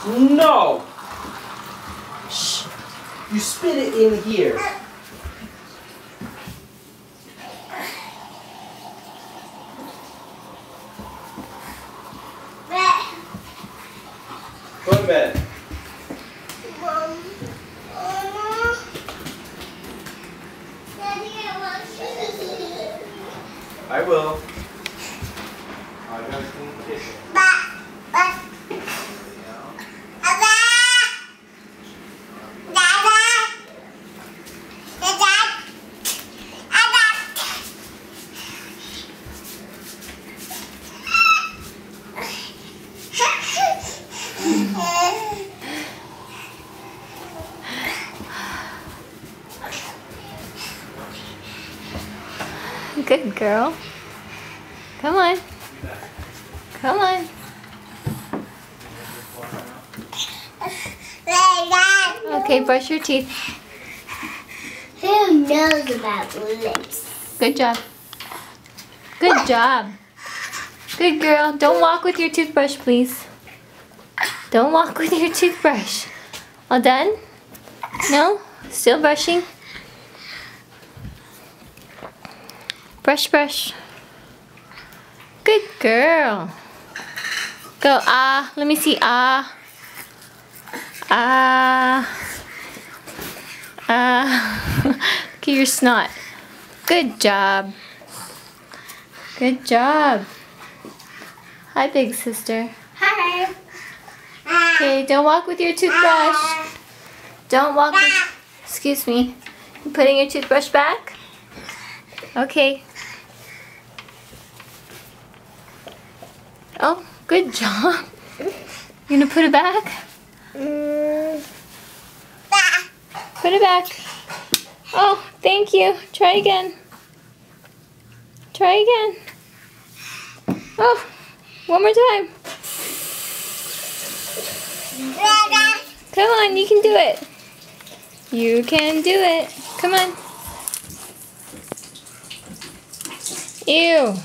No! Shh. You spit it in here. Go to bed. I will. I gotta clean the kitchen. Good girl. Come on. Come on. Okay, brush your teeth. Who knows about lips? Good job. Good job. Good girl. Don't walk with your toothbrush, please. Don't walk with your toothbrush. All done? No? Still brushing? Brush, brush. Good girl. Go, ah. Let me see, ah. Ah. Ah. Look at your snot. Good job. Good job. Hi, big sister. Hi. Okay, don't walk with your toothbrush. Don't walk with... Excuse me. You putting your toothbrush back? Okay. Oh, good job. You gonna put it back? Put it back. Oh, thank you. Try again. Try again. Oh, one more time. Come on, you can do it. You can do it. Come on. Ew.